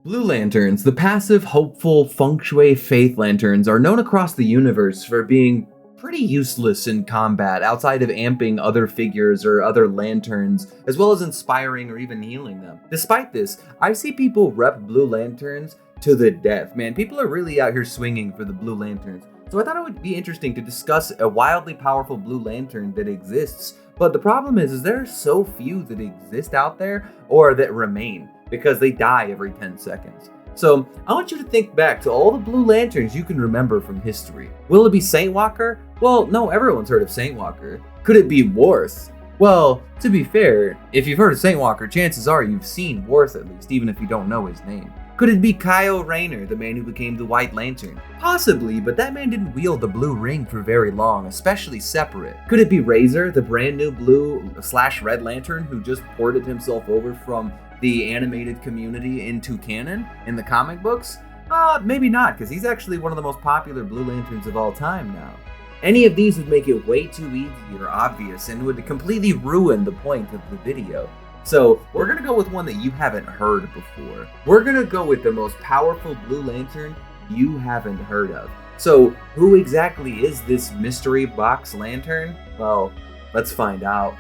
Blue lanterns, the passive, hopeful, feng shui faith lanterns, are known across the universe for being pretty useless in combat outside of amping other figures or other lanterns, as well as inspiring or even healing them. Despite this, I see people rep blue lanterns to the death. Man, people are really out here swinging for the blue lanterns. So I thought it would be interesting to discuss a wildly powerful blue lantern that exists, but the problem is there are so few that exist out there or that remain, because they die every 10 seconds. So I want you to think back to all the blue lanterns you can remember from history. Will it be Saintwalker? Well, no, everyone's heard of Saintwalker. Could it be Worth? Well, to be fair, if you've heard of Saintwalker, chances are you've seen Worth at least, even if you don't know his name. Could it be Kyle Rayner, the man who became the White Lantern? Possibly, but that man didn't wield the blue ring for very long, especially separate. Could it be Razor, the brand new blue/red lantern who just ported himself over from the animated community into canon in the comic books? Maybe not, because he's actually one of the most popular Blue Lanterns of all time now. Any of these would make it way too easy or obvious and would completely ruin the point of the video. So we're gonna go with one that you haven't heard before. We're gonna go with the most powerful Blue Lantern you haven't heard of. So who exactly is this mystery box lantern? Well, let's find out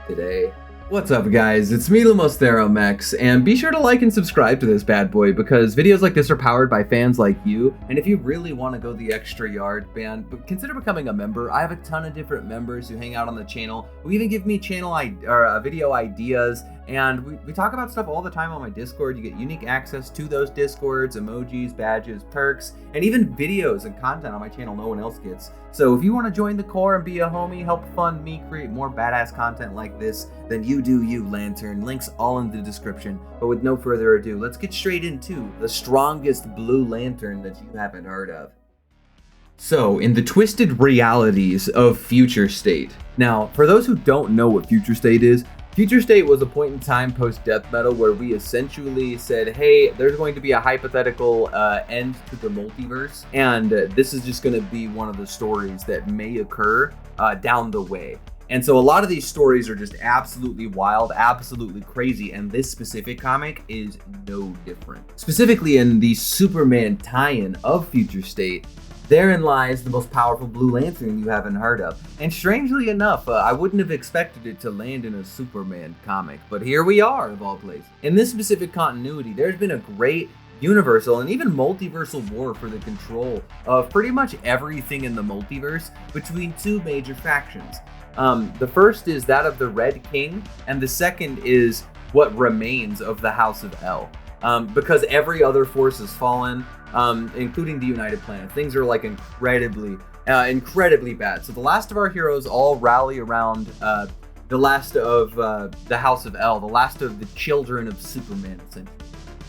today. What's up guys, it's me Lumos Theromax, and be sure to like and subscribe to this bad boy because videos like this are powered by fans like you, and if you really want to go the extra yard, man, consider becoming a member. I have a ton of different members who hang out on the channel, who even give me video ideas, and we talk about stuff all the time on my Discord. You get unique access to those Discords, emojis, badges, perks, and even videos and content on my channel no one else gets. So if you want to join the Corps and be a homie, help fund me create more badass content like this, then you do you, Lantern. Links all in the description. But with no further ado, let's get straight into the strongest Blue Lantern that you haven't heard of. So, in the twisted realities of Future State. Now, for those who don't know what Future State is, Future State was a point in time post-death metal where we essentially said, hey, there's going to be a hypothetical end to the multiverse, and this is just going to be one of the stories that may occur down the way. And so a lot of these stories are just absolutely wild, absolutely crazy, and this specific comic is no different. Specifically in the Superman tie-in of Future State, therein lies the most powerful Blue Lantern you haven't heard of. And strangely enough, I wouldn't have expected it to land in a Superman comic, but here we are, of all places. In this specific continuity, there's been a great universal and even multiversal war for the control of pretty much everything in the multiverse between two major factions. The first is that of the Red King, and the second is what remains of the House of El. Because every other force has fallen, including the United Planets. Things are like incredibly bad. So the last of our heroes all rally around the last of the House of El, the last of the children of Superman, essentially.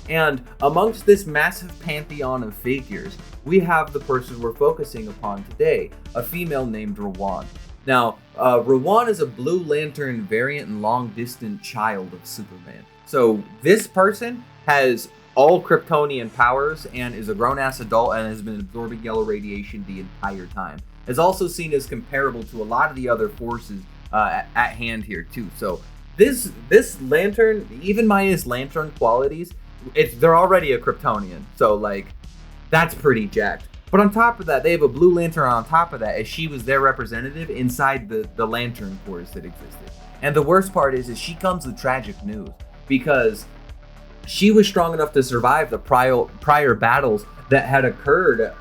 And amongst this massive pantheon of figures, we have the person we're focusing upon today, a female named Rawan. Now, Rawan is a Blue Lantern variant and long-distance child of Superman. So this person has all Kryptonian powers and is a grown-ass adult and has been absorbing yellow radiation the entire time. Is also seen as comparable to a lot of the other forces at hand here too. So this lantern, even minus lantern qualities, they're already a Kryptonian. So like, that's pretty jacked. But on top of that, they have a Blue Lantern on top of that, as she was their representative inside the Lantern Corps that existed. And the worst part is she comes with tragic news, because she was strong enough to survive the prior battles that had occurred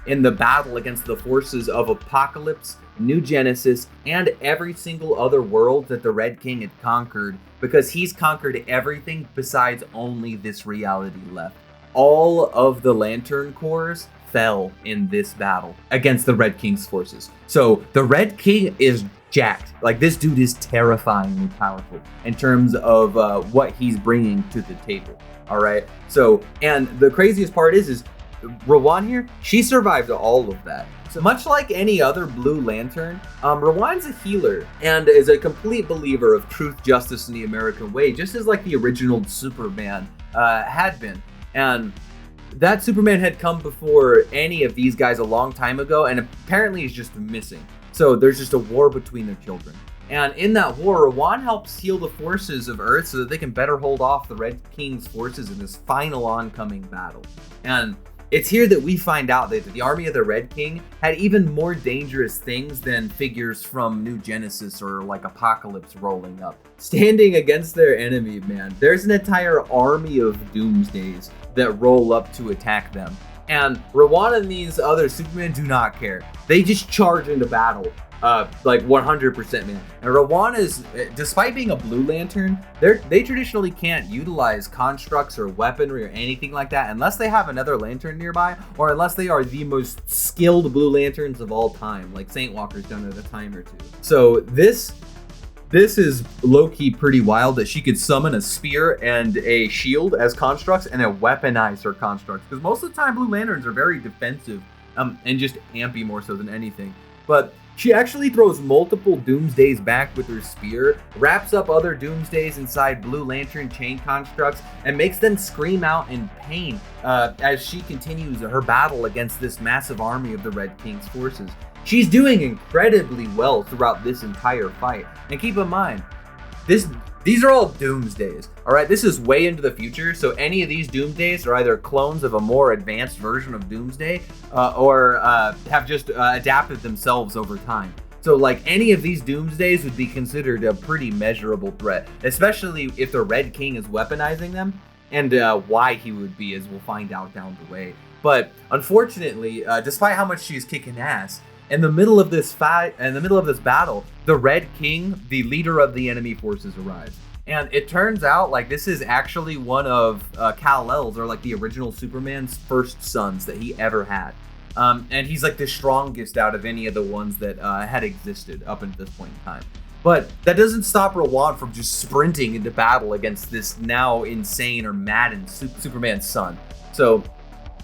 in the battle against the forces of Apocalypse, New Genesis, and every single other world that the Red King had conquered, because he's conquered everything besides only this reality left. All of the Lantern Corps fell in this battle against the Red King's forces. So the Red King is jacked. Like, this dude is terrifyingly powerful in terms of what he's bringing to the table. All right. So, and the craziest part is Rawan here, she survived all of that. So much like any other Blue Lantern, Rawan's a healer and is a complete believer of truth, justice, and the American way, just as like the original Superman had been. And that Superman had come before any of these guys a long time ago, and apparently is just missing. So there's just a war between their children. And in that war, Rawan helps heal the forces of Earth so that they can better hold off the Red King's forces in this final oncoming battle. And it's here that we find out that the army of the Red King had even more dangerous things than figures from New Genesis or like Apocalypse rolling up. Standing against their enemy, man, there's an entire army of Doomsdays that roll up to attack them. And Rawan and these other Supermen do not care. They just charge into battle. Like 100%, man. And Rawan is, despite being a Blue Lantern, they traditionally can't utilize constructs or weaponry or anything like that unless they have another lantern nearby, or unless they are the most skilled Blue Lanterns of all time, like Saint Walker's done it a time or two. So this is low-key pretty wild that she could summon a spear and a shield as constructs and then weaponize her constructs, because most of the time Blue Lanterns are very defensive and just ampy more so than anything. But she actually throws multiple Doomsdays back with her spear, wraps up other Doomsdays inside Blue Lantern chain constructs, and makes them scream out in pain as she continues her battle against this massive army of the Red King's forces. She's doing incredibly well throughout this entire fight. And keep in mind, these are all Doomsdays, all right? This is way into the future, so any of these Doomsdays are either clones of a more advanced version of Doomsday or have just adapted themselves over time. So like any of these Doomsdays would be considered a pretty measurable threat, especially if the Red King is weaponizing them, and why he would be, as we'll find out down the way. But unfortunately, despite how much she's kicking ass, in the middle of this fight, in the middle of this battle, the Red King, the leader of the enemy forces, arrives. And it turns out like this is actually one of Kal-El's, or like the original Superman's first sons that he ever had. And he's like the strongest out of any of the ones that had existed up until this point in time. But that doesn't stop Rawan from just sprinting into battle against this now insane or maddened Superman's son. So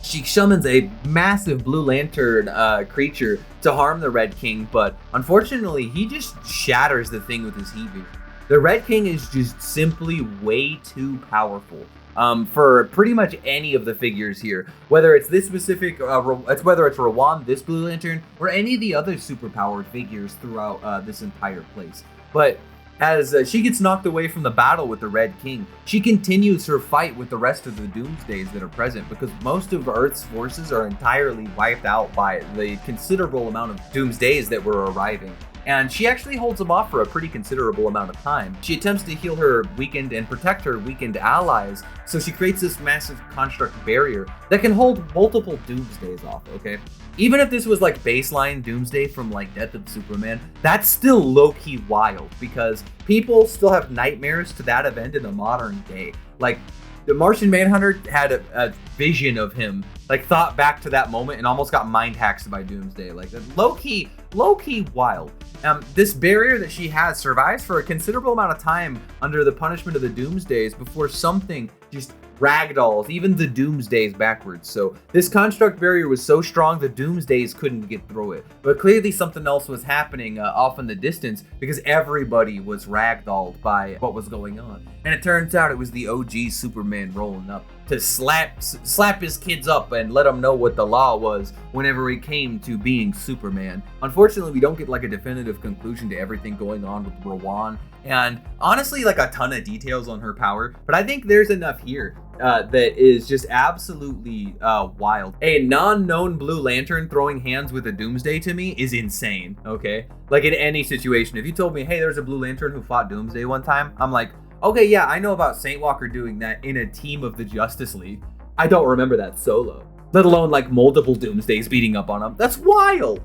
she summons a massive Blue Lantern creature to harm the Red King, but unfortunately, he just shatters the thing with his heat vision. The Red King is just simply way too powerful for pretty much any of the figures here. Whether it's this specific, whether it's Rawan, this Blue Lantern, or any of the other superpowered figures throughout this entire place. But as she gets knocked away from the battle with the Red King, she continues her fight with the rest of the Doomsdays that are present, because most of Earth's forces are entirely wiped out by the considerable amount of Doomsdays that were arriving. And she actually holds them off for a pretty considerable amount of time. She attempts to heal her weakened and protect her weakened allies, so she creates this massive construct barrier that can hold multiple Doomsdays off, okay? Even if this was like baseline Doomsday from like Death of Superman, that's still low-key wild, because people still have nightmares to that event in the modern day. Like, the Martian Manhunter had a vision of him, like thought back to that moment and almost got mind hacked by Doomsday. Like, low-key wild. This barrier that she has survives for a considerable amount of time under the punishment of the Doomsdays before something just ragdolls even the Doomsdays backwards. So this construct barrier was so strong the Doomsdays couldn't get through it. But clearly something else was happening off in the distance, because everybody was ragdolled by what was going on. And it turns out it was the OG Superman rolling up to slap his kids up and let them know what the law was whenever it came to being Superman. Unfortunately, we don't get like a definitive conclusion to everything going on with Rawan, and honestly like a ton of details on her power, but I think there's enough here that is just absolutely wild. A non-known Blue Lantern throwing hands with a Doomsday to me is insane, okay? Like, in any situation, if you told me, hey, there's a Blue Lantern who fought Doomsday one time, I'm like, okay, yeah, I know about Saint Walker doing that in a team of the Justice League. I don't remember that solo, let alone like multiple Doomsdays beating up on him. That's wild.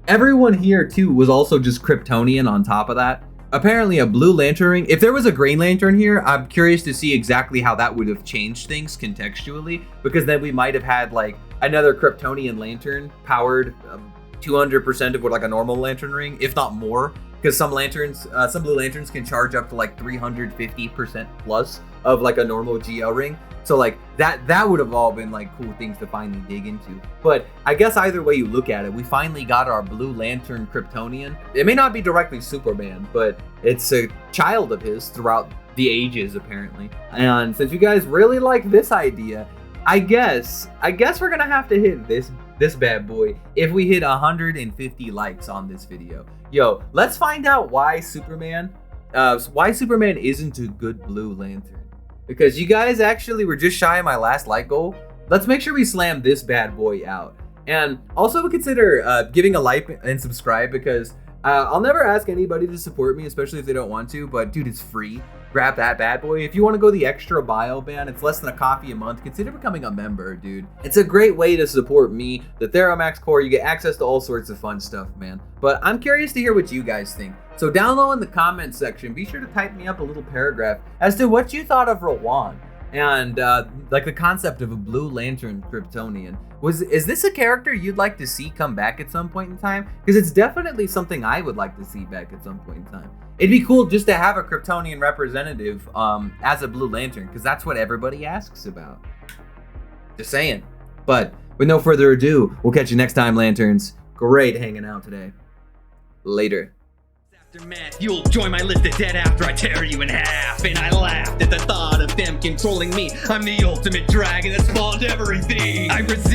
Everyone here too was also just Kryptonian on top of that. Apparently a Blue Lantern ring. If there was a Green Lantern here, I'm curious to see exactly how that would have changed things contextually, because then we might have had like another Kryptonian lantern powered 200% of what like a normal lantern ring, if not more. Because some lanterns, some Blue Lanterns can charge up to like 350% plus of like a normal GL ring. So like that would have all been like cool things to finally dig into. But I guess either way you look at it, we finally got our Blue Lantern Kryptonian. It may not be directly Superman, but it's a child of his throughout the ages apparently. And since you guys really like this idea, I guess we're gonna have to hit this this bad boy if we hit 150 likes on this video. Yo, let's find out why Superman isn't a good Blue Lantern. Because you guys actually were just shy of my last like goal. Let's make sure we slam this bad boy out. And also consider giving a like and subscribe, because I'll never ask anybody to support me, especially if they don't want to, but dude, it's free. Grab that bad boy. If you want to go the extra bio ban, it's less than a coffee a month. Consider becoming a member, dude. It's a great way to support me, the Theromax Corps. You get access to all sorts of fun stuff, man. But I'm curious to hear what you guys think. So down low in the comments section, be sure to type me up a little paragraph as to what you thought of Rowan and like the concept of a Blue Lantern Kryptonian. Is this a character you'd like to see come back at some point in time? Because it's definitely something I would like to see back at some point in time. It'd be cool just to have a Kryptonian representative as a Blue Lantern, because that's what everybody asks about. Just saying. But with no further ado, we'll catch you next time, Lanterns. Great hanging out today. Later. Aftermath, you'll join my list of dead after I tear you in half. And I laughed at the thought of them controlling me. I'm the ultimate dragon that spawned everything. I resist